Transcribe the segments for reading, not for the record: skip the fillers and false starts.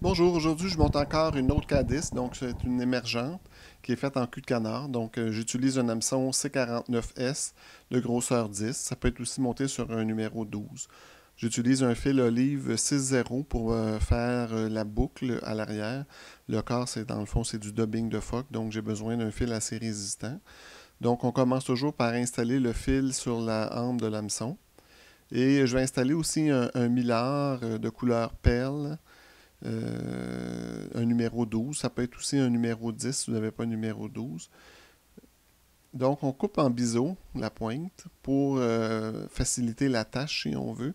Bonjour, aujourd'hui je monte encore une autre K10, donc c'est une émergente qui est faite en cul de canard. Donc j'utilise un hameçon C49S de grosseur 10. Ça peut être aussi monté sur un numéro 12. J'utilise un fil olive 6.0 pour faire la boucle à l'arrière. Le corps, c'est dans le fond, c'est du dubbing de phoque, donc j'ai besoin d'un fil assez résistant. Donc on commence toujours par installer le fil sur la hampe de l'hameçon. Et je vais installer aussi un millard de couleur perle un numéro 12. Ça peut être aussi un numéro 10 si vous n'avez pas un numéro 12. Donc, on coupe en biseau la pointe pour faciliter la tâche si on veut.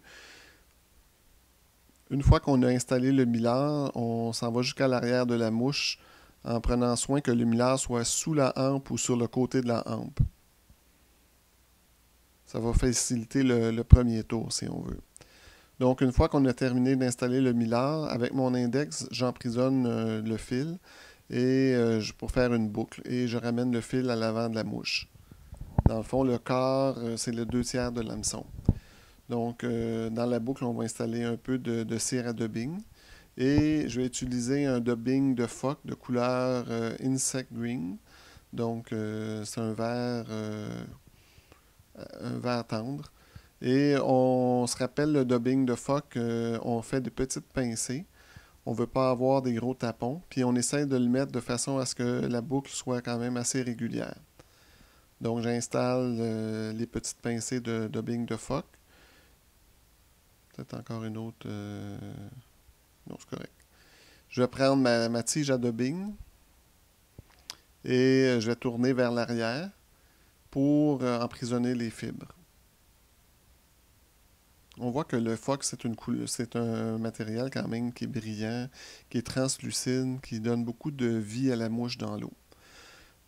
Une fois qu'on a installé le millard, on s'en va jusqu'à l'arrière de la mouche en prenant soin que le millard soit sous la hampe ou sur le côté de la hampe. Ça va faciliter le premier tour si on veut. Donc, une fois qu'on a terminé d'installer le millard, avec mon index, j'emprisonne le fil et pour faire une boucle et je ramène le fil à l'avant de la mouche. Dans le fond, le quart, c'est le 2 tiers de l'hameçon. Donc, dans la boucle, on va installer un peu de cire à dubbing et je vais utiliser un dubbing de phoque de couleur Insect Green. Donc, c'est un vert tendre. Et on se rappelle le dubbing de phoque, on fait des petites pincées. On ne veut pas avoir des gros tapons. Puis on essaie de le mettre de façon à ce que la boucle soit quand même assez régulière. Donc j'installe les petites pincées de dubbing de phoque. Peut-être encore une autre. Non, c'est correct. Je vais prendre ma tige à dubbing et je vais tourner vers l'arrière pour emprisonner les fibres. On voit que le phoque, c'est un matériel quand même qui est brillant, qui est translucide, qui donne beaucoup de vie à la mouche dans l'eau.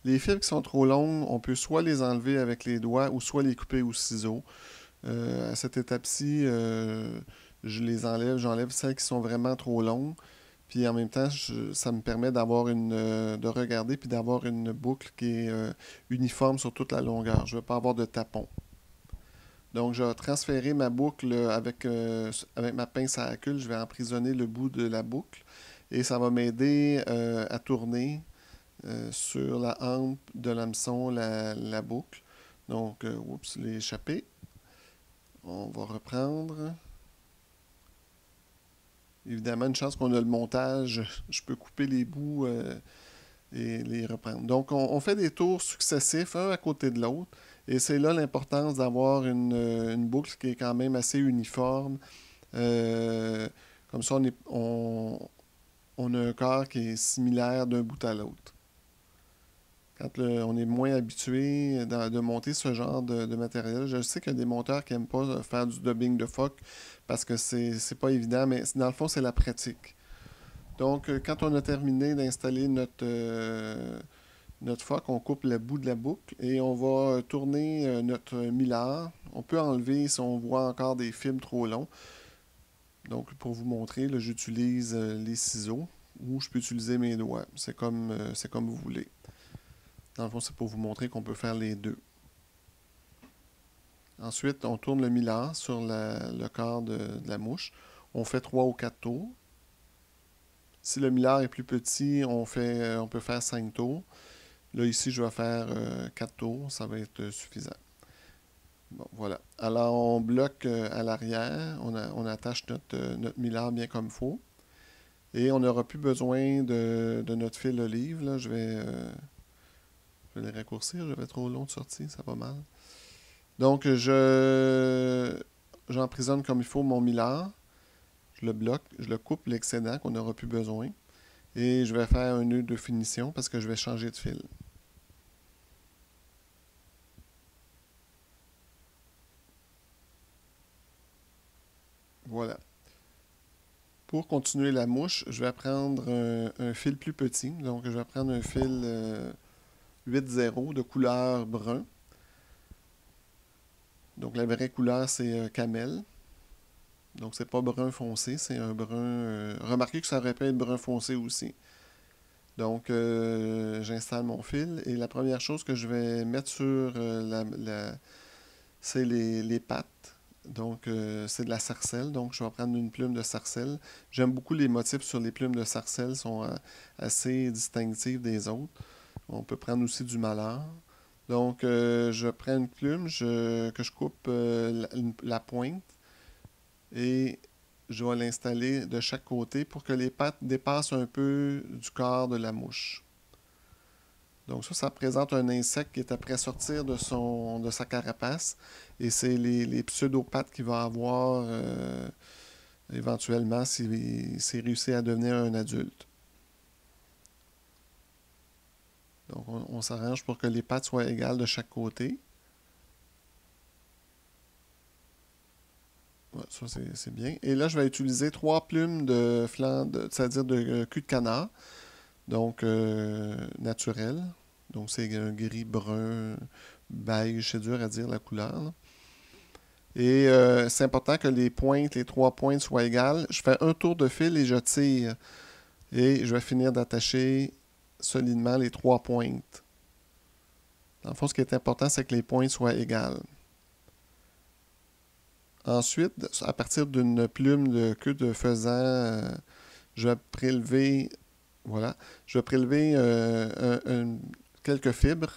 Les fibres qui sont trop longues, on peut soit les enlever avec les doigts ou soit les couper au ciseau. À cette étape-ci, je les enlève, j'enlève celles qui sont vraiment trop longues. Puis en même temps, ça me permet de regarder puis d'avoir une boucle qui est uniforme sur toute la longueur. Je ne veux pas avoir de tapons. Donc, je vais transférer ma boucle avec ma pince à acule. Je vais emprisonner le bout de la boucle et ça va m'aider à tourner sur la hampe de l'hameçon la boucle. Donc, oups, l'échappé. On va reprendre. Évidemment, une chance qu'on a le montage, je peux couper les bouts et les reprendre. Donc, on fait des tours successifs, un à côté de l'autre. Et c'est là l'importance d'avoir une boucle qui est quand même assez uniforme. Euh, Comme ça, on a un corps qui est similaire d'un bout à l'autre. Quand on est moins habitué de monter ce genre de matériel, je sais qu'il y a des monteurs qui n'aiment pas faire du dubbing de phoque parce que c'est pas évident, mais dans le fond, c'est la pratique. Donc, quand on a terminé d'installer notre phoque, on coupe le bout de la boucle et on va tourner notre millard. On peut enlever si on voit encore des fils trop longs. Donc, pour vous montrer, j'utilise les ciseaux ou je peux utiliser mes doigts. C'est comme vous voulez. Dans le fond, c'est pour vous montrer qu'on peut faire les deux. Ensuite, on tourne le millard sur le corps de la mouche. On fait 3 ou 4 tours. Si le millard est plus petit, on peut faire 5 tours. Là, ici, je vais faire 4 tours. Ça va être suffisant. Bon, voilà. Alors, on bloque à l'arrière. On attache notre millard bien comme il faut. Et on n'aura plus besoin de notre fil olive. Là, je vais les raccourcir. J'avais trop long de sortie. Ça va mal. Donc, j'emprisonne comme il faut mon millard. Je le bloque. Je le coupe l'excédent qu'on n'aura plus besoin. Et je vais faire un nœud de finition parce que je vais changer de fil. Voilà. Pour continuer la mouche, je vais prendre un fil plus petit. Donc, je vais prendre un fil 8-0 de couleur brun. Donc, la vraie couleur, c'est camel. Donc, c'est pas brun foncé, c'est un brun. Remarquez que ça aurait pu être brun foncé aussi. Donc, j'installe mon fil et la première chose que je vais mettre sur c'est les pattes. Donc, c'est de la sarcelle. Donc, je vais prendre une plume de sarcelle. J'aime beaucoup les motifs sur les plumes de sarcelle. Ils sont assez distinctifs des autres. On peut prendre aussi du malheur. Donc, je prends une plume que je coupe la pointe et je vais l'installer de chaque côté pour que les pattes dépassent un peu du corps de la mouche. Donc ça représente un insecte qui est après sortir de sa carapace et c'est les pseudopates qu'il va avoir éventuellement s'il réussit à devenir un adulte. Donc on s'arrange pour que les pattes soient égales de chaque côté. Ouais, ça c'est bien. Et là, je vais utiliser 3 plumes de flanc, c'est-à-dire de cul de canard, donc naturel. Donc c'est un gris brun, beige, c'est dur à dire la couleur, là. Et c'est important que les 3 pointes soient égales. Je fais un tour de fil et je tire. Et je vais finir d'attacher solidement les 3 pointes. Dans le fond, ce qui est important, c'est que les pointes soient égales. Ensuite, à partir d'une plume de queue de faisan, je vais prélever, voilà, je vais prélever quelques fibres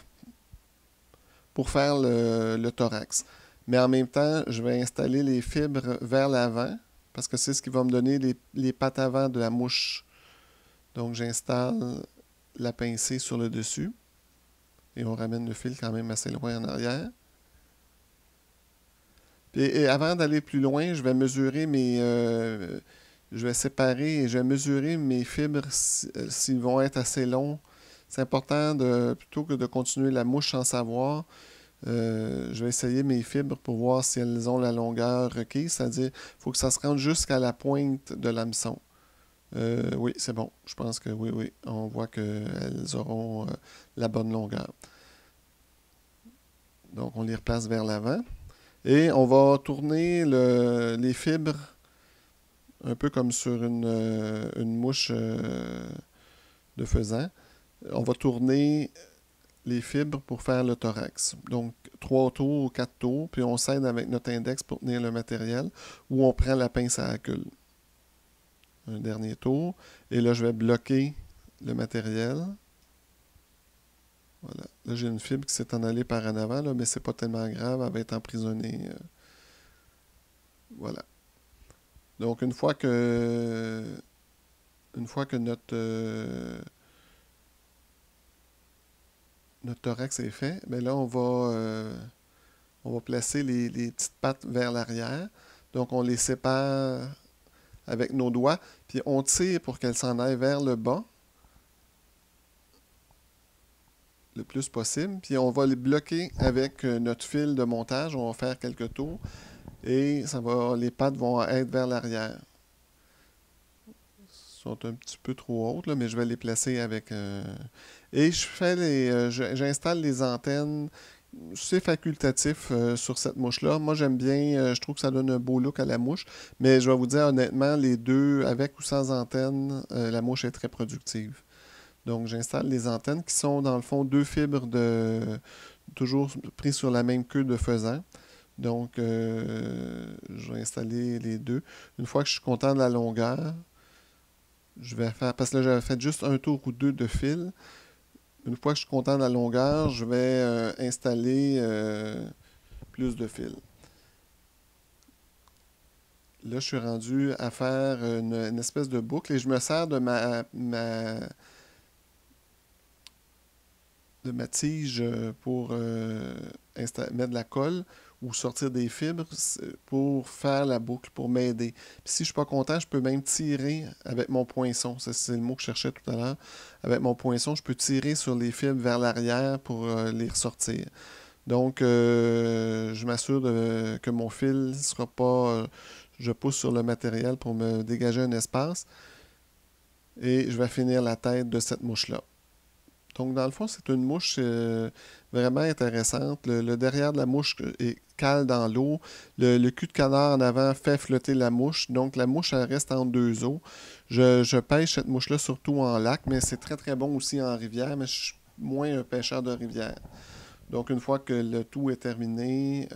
pour faire le thorax. Mais en même temps, je vais installer les fibres vers l'avant parce que c'est ce qui va me donner les pattes avant de la mouche. Donc, j'installe la pincée sur le dessus et on ramène le fil quand même assez loin en arrière. Et avant d'aller plus loin, je vais mesurer je vais séparer et je vais mesurer mes fibres s'ils vont être assez longs. C'est important plutôt que de continuer la mouche sans savoir, je vais essayer mes fibres pour voir si elles ont la longueur requise, c'est-à-dire il faut que ça se rende jusqu'à la pointe de l'hameçon. Oui, c'est bon. Je pense que oui, oui. On voit qu'elles auront la bonne longueur. Donc, on les replace vers l'avant. Et on va tourner les fibres un peu comme sur une mouche de faisan. On va tourner les fibres pour faire le thorax. Donc, 3 tours ou 4 tours, puis on s'aide avec notre index pour tenir le matériel, ou on prend la pince à acule. Un dernier tour. Et là, je vais bloquer le matériel. Voilà. Là, j'ai une fibre qui s'est en allée par en avant, là, mais c'est pas tellement grave, elle va être emprisonnée. Voilà. Donc, une fois que notre thorax est fait, bien là, on va placer les petites pattes vers l'arrière. Donc, on les sépare avec nos doigts, puis on tire pour qu'elles s'en aillent vers le bas le plus possible. Puis on va les bloquer avec notre fil de montage. On va faire quelques tours et les pattes vont être vers l'arrière. Elles sont un petit peu trop hautes, là, mais je vais les placer avec... Et j'installe les antennes. C'est facultatif sur cette mouche-là. Moi, j'aime bien, je trouve que ça donne un beau look à la mouche. Mais je vais vous dire honnêtement, les deux, avec ou sans antenne, la mouche est très productive. Donc, j'installe les antennes qui sont, dans le fond, 2 fibres toujours prises sur la même queue de faisan. Donc, je vais installer les deux. Une fois que je suis content de la longueur, je vais faire... Parce que là, j'avais fait juste un tour ou deux de fil. Une fois que je suis content de la longueur, je vais installer plus de fil. Là, je suis rendu à faire une espèce de boucle et je me sers de ma tige pour mettre de la colle ou sortir des fibres pour faire la boucle, pour m'aider. Puis si je ne suis pas content, je peux même tirer avec mon poinçon. C'est le mot que je cherchais tout à l'heure. Avec mon poinçon, je peux tirer sur les fibres vers l'arrière pour les ressortir. Donc, je m'assure que mon fil ne sera pas... je pousse sur le matériel pour me dégager un espace. Et je vais finir la tête de cette mouche-là. Donc, dans le fond, c'est une mouche vraiment intéressante. Le derrière de la mouche cale dans l'eau. Le cul de canard en avant fait flotter la mouche. Donc, la mouche, elle reste entre deux eaux. Je pêche cette mouche-là surtout en lac, mais c'est très, très bon aussi en rivière, mais je suis moins un pêcheur de rivière. Donc, une fois que le tout est terminé,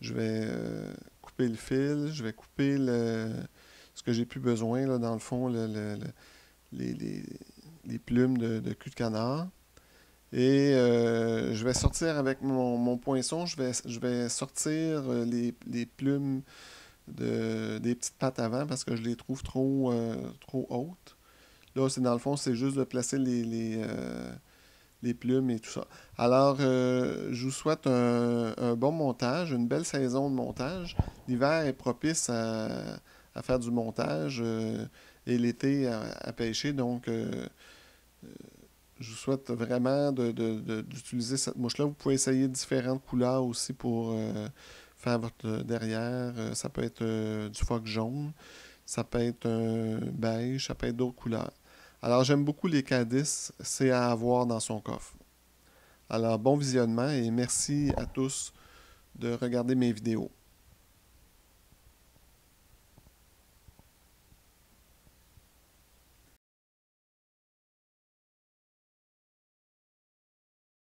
Je vais couper le fil, je vais couper ce que j'ai plus besoin, là, dans le fond, les, les- les plumes de cul de canard. Et je vais sortir avec mon poinçon, je vais sortir les plumes des petites pattes avant parce que je les trouve trop hautes. Là, c'est dans le fond, c'est juste de placer les plumes et tout ça. Alors, je vous souhaite un bon montage, une belle saison de montage. L'hiver est propice à faire du montage et l'été à pêcher. Donc, je vous souhaite vraiment d'utiliser cette mouche-là. Vous pouvez essayer différentes couleurs aussi pour faire votre derrière. Ça peut être du phoque jaune, ça peut être un beige, ça peut être d'autres couleurs. Alors, j'aime beaucoup les K10, c'est à avoir dans son coffre. Alors, bon visionnement et merci à tous de regarder mes vidéos.